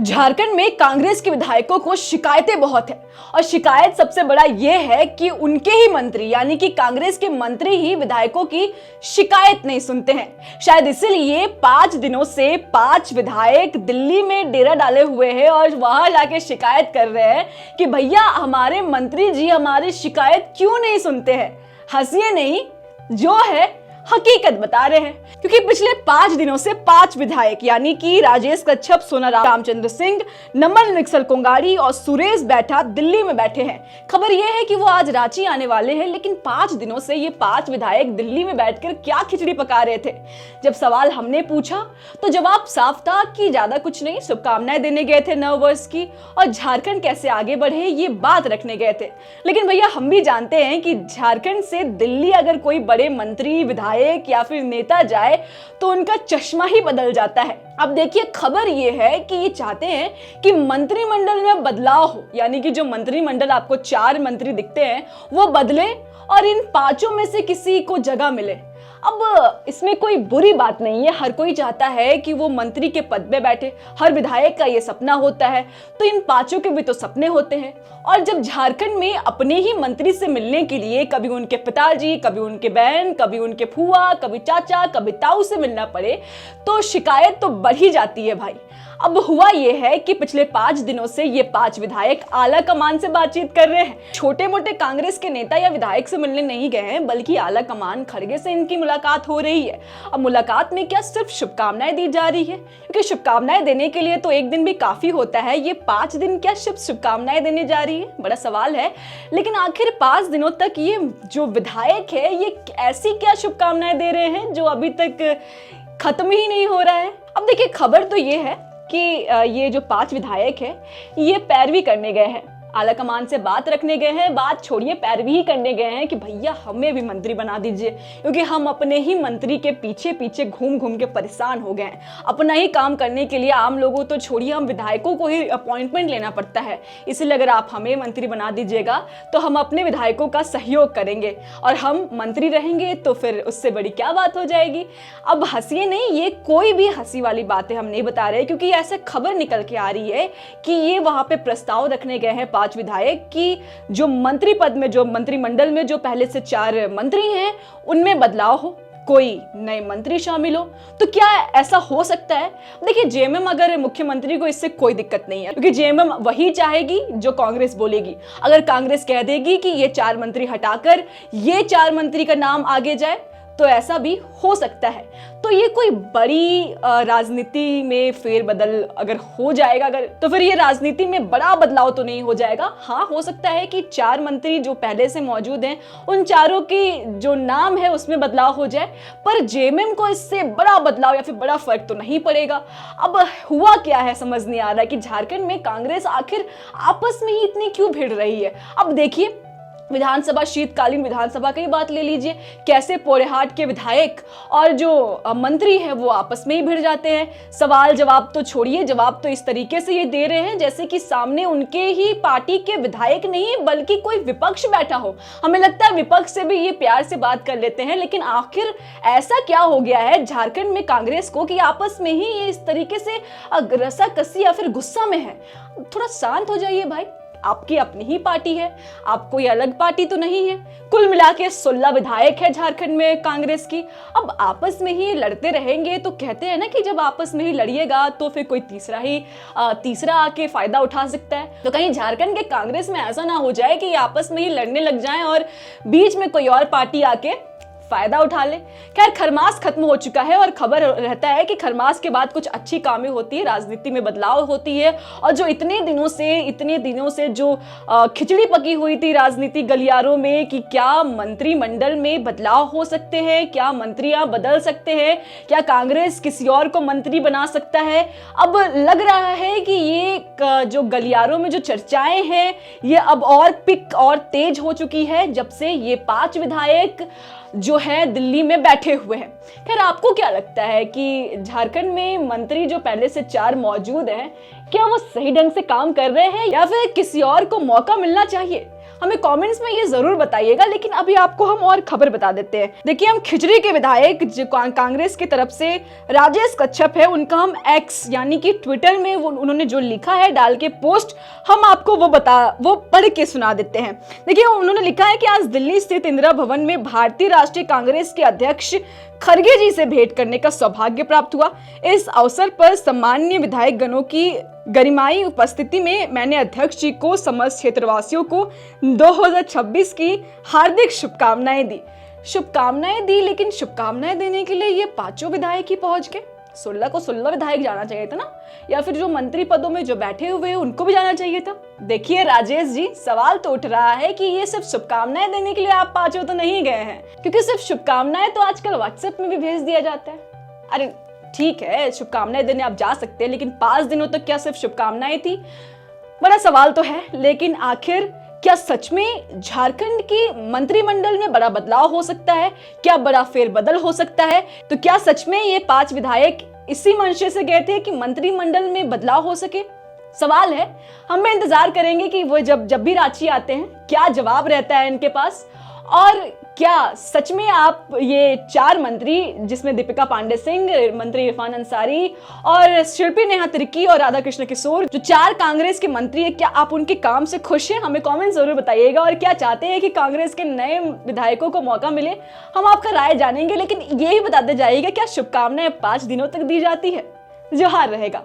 झारखंड में कांग्रेस के विधायकों को शिकायतें बहुत है और शिकायत सबसे बड़ा यह है कि उनके ही मंत्री यानी कि कांग्रेस के मंत्री ही विधायकों की शिकायत नहीं सुनते हैं। शायद इसीलिए 5 दिनों से 5 विधायक दिल्ली में डेरा डाले हुए हैं और वहां जाके शिकायत कर रहे हैं कि भैया हमारे मंत्री जी हमारी शिकायत क्यों नहीं सुनते हैं। हंसिए नहीं, जो है हकीकत बता रहे हैं, क्योंकि पिछले 5 दिनों से 5 विधायक यानी कि राजेश कच्छप, सोनाराम रामचंद्र सिंह, नमन निक्सल कोंगाड़ी और सुरेश बैठा दिल्ली में बैठे हैं। खबर यह है कि वो आज रांची आने वाले हैं, लेकिन 5 दिनों से ये 5 विधायक दिल्ली में बैठकर क्या खिचड़ी पका रहे थे। जब सवाल हमने पूछा तो जवाब साफ था कि ज्यादा कुछ नहीं, शुभकामनाएं देने गए थे नव वर्ष की और झारखंड कैसे आगे बढ़े ये बात रखने गए थे। लेकिन भैया हम भी जानते हैं कि झारखंड से दिल्ली अगर कोई बड़े मंत्री, विधायक या फिर नेता जाए तो उनका चश्मा ही बदल जाता है। अब देखिए, खबर ये है कि ये चाहते हैं कि मंत्रिमंडल में बदलाव हो, यानी कि जो मंत्रिमंडल आपको 4 मंत्री दिखते हैं वो बदले और इन 5 में से किसी को जगह मिले। अब इसमें कोई बुरी बात नहीं है, हर कोई चाहता है कि वो मंत्री के पद पे बैठे, हर विधायक का ये सपना होता है, तो इन 5 के भी तो सपने होते हैं। और जब झारखंड में अपने ही मंत्री से मिलने के लिए कभी उनके पिताजी, कभी उनके बहन, कभी उनके फूआ, कभी चाचा, कभी ताऊ से मिलना पड़े तो शिकायत तो बढ़ ही जाती है भाई। अब हुआ ये है कि पिछले 5 दिनों से ये 5 विधायक आला कमान से बातचीत कर रहे हैं। छोटे मोटे कांग्रेस के नेता या विधायक से मिलने नहीं गए हैं, बल्कि आला कमान खड़गे से इनकी मुलाकात हो रही है। अब मुलाकात में क्या सिर्फ शुभकामनाएं दी जा रही है? क्योंकि शुभकामनाएं देने के लिए तो एक दिन भी काफी होता है, ये 5 दिन क्या सिर्फ शुभकामनाएं देने जा रही है? बड़ा सवाल है। लेकिन आखिर 5 दिनों तक ये जो विधायक है ये ऐसी क्या शुभकामनाएं दे रहे हैं जो अभी तक खत्म ही नहीं हो रहा है। अब देखिए, खबर तो ये है कि ये जो 5 विधायक है ये पैरवी करने गए हैं, आला कमान से बात रखने गए हैं। बात छोड़िए, पैरवी ही करने गए हैं कि भैया हमें भी मंत्री बना दीजिए, क्योंकि हम अपने ही मंत्री के पीछे पीछे घूम घूम के परेशान हो गए हैं। अपना ही काम करने के लिए आम लोगों तो छोड़िए, हम विधायकों को ही अपॉइंटमेंट लेना पड़ता है। इसलिए अगर आप हमें मंत्री बना दीजिएगा तो हम अपने विधायकों का सहयोग करेंगे और हम मंत्री रहेंगे, तो फिर उससे बड़ी क्या बात हो जाएगी। अब हंसिए नहीं, ये कोई भी हंसी वाली बातें हम नहीं बता रहे, क्योंकि ऐसे खबर निकल के आ रही है कि ये वहां पे प्रस्ताव रखने गए हैं 5 विधायक कि जो मंत्री पद में, जो मंत्रिमंडल में जो पहले से 4 मंत्री हैं उनमें बदलाव हो, कोई नए मंत्री शामिल हो। तो क्या ऐसा हो सकता है? देखिए, जेएमएम अगर मुख्यमंत्री को इससे कोई दिक्कत नहीं है, क्योंकि जेएमएम वही चाहेगी जो कांग्रेस बोलेगी। अगर कांग्रेस कह देगी कि ये 4 मंत्री हटाकर ये 4 मंत्री का नाम आगे जाए तो ऐसा भी हो सकता है। तो ये कोई बड़ी राजनीति में फेरबदल अगर हो जाएगा, अगर तो फिर ये राजनीति में बड़ा बदलाव तो नहीं हो जाएगा। हाँ, हो सकता है कि 4 मंत्री जो पहले से मौजूद हैं उन चारों की जो नाम है उसमें बदलाव हो जाए, पर जेएमएम को इससे बड़ा बदलाव या फिर बड़ा फर्क तो नहीं पड़ेगा। अब हुआ क्या है समझ नहीं आ रहा है कि झारखंड में कांग्रेस आखिर आपस में ही इतनी क्यों भिड़ रही है। अब देखिए, विधानसभा, शीतकालीन विधानसभा की बात ले लीजिए, कैसे पोरेहाट के विधायक और जो मंत्री हैं वो आपस में ही भिड़ जाते हैं। सवाल जवाब तो छोड़िए, जवाब तो इस तरीके से ये दे रहे हैं जैसे कि सामने उनके ही पार्टी के विधायक नहीं बल्कि कोई विपक्ष बैठा हो। हमें लगता है विपक्ष से भी ये प्यार से बात कर लेते हैं, लेकिन आखिर ऐसा क्या हो गया है झारखंड में कांग्रेस को कि आपस में ही ये इस तरीके से रसाकसी या फिर गुस्सा में है। थोड़ा शांत हो जाइए भाई, आपकी अपनी ही पार्टी है, आप कोई अलग पार्टी तो नहीं है। कुल मिला के 16 विधायक है झारखंड में कांग्रेस की। अब आपस में ही लड़ते रहेंगे तो कहते हैं ना कि जब आपस में ही लड़िएगा तो फिर कोई तीसरा आके फायदा उठा सकता है। तो कहीं झारखंड के कांग्रेस में ऐसा ना हो जाए कि आपस में ही लड़ने लग जाएं और बीच में कोई और पार्टी आके फायदा उठा ले। खैर, खरमास खत्म हो चुका है और खबर रहता है कि खरमास के बाद कुछ अच्छी कामें होती है, राजनीति में बदलाव होती है। और जो इतने दिनों से जो खिचड़ी पकी हुई थी राजनीति गलियारों में कि क्या मंत्रिमंडल में बदलाव हो सकते हैं, क्या मंत्रियां बदल सकते हैं, क्या कांग्रेस किसी और को मंत्री बना सकता है, अब लग रहा है कि ये जो गलियारों में जो चर्चाएं हैं ये अब और पिक और तेज हो चुकी है जब से ये 5 विधायक जो है दिल्ली में बैठे हुए हैं। खैर, आपको क्या लगता है कि झारखंड में मंत्री जो पहले से 4 मौजूद हैं, क्या वो सही ढंग से काम कर रहे हैं या फिर किसी और को मौका मिलना चाहिए? हमें कमेंट्स में ये जरूर बताइएगा। लेकिन अभी आपको हम और खबर बता देते हैं। देखिए, हम खिचड़ी के विधायक जो कांग्रेस की तरफ से राजेश कच्छप है, उनका हम एक्स यानी कि ट्विटर में उन्होंने जो लिखा है डाल के पोस्ट, हम आपको वो पढ़ के सुना देते हैं। देखिए, उन्होंने लिखा है कि आज दिल्ली स्थित इंदिरा भवन में भारतीय राष्ट्रीय कांग्रेस के अध्यक्ष खड़गे जी से भेंट करने का सौभाग्य प्राप्त हुआ। इस अवसर पर सम्माननीय विधायक गणों की गरिमाई उपस्थिति में मैंने अध्यक्ष जी को समस्त क्षेत्रवासियों को 2026 की हार्दिक शुभकामनाएं दी। लेकिन शुभकामनाएं देने के लिए ये पांचों विधायक ही पहुंच गए। 16 को 16 विधायक जाना चाहिए था ना, या फिर जो मंत्री पदों में जो बैठे हुए हैं उनको भी जाना चाहिए था। देखिए राजेश जी, सवाल तो उठ रहा है कि ये सिर्फ शुभकामनाएं देने के लिए आप पांचों तो नहीं गए हैं, क्योंकि सिर्फ शुभकामनाएं तो आजकल व्हाट्सएप में भी भेज दिया जाता है। अरे ठीक है, शुभकामनाएं देने आप जा सकते हैं, लेकिन 5 दिनों तक क्या सिर्फ शुभकामनाएं थी? बड़ा सवाल तो है। लेकिन आखिर क्या सच में झारखंड की मंत्रिमंडल में बड़ा बदलाव हो सकता है? क्या बड़ा फेरबदल हो सकता है? तो क्या सच में ये 5 विधायक इसी मंशे से गए थे कि मंत्रिमंडल में बदलाव हो सके? सवाल है। हम इंतजार करेंगे कि वो जब भी रांची आते हैं क्या जवाब रहता है इनके पास, और क्या सच में आप ये 4 मंत्री, जिसमें दीपिका पांडे सिंह, मंत्री इरफान अंसारी और शिल्पी नेहा तिर्की और राधा कृष्ण किशोर, जो 4 कांग्रेस के मंत्री हैं, क्या आप उनके काम से खुश हैं? हमें कमेंट जरूर बताइएगा। और क्या चाहते हैं कि कांग्रेस के नए विधायकों को मौका मिले? हम आपका राय जानेंगे। लेकिन ये भी बताते जाइएगा, क्या शुभकामनाएं 5 दिनों तक दी जाती है? जोहार रहेगा।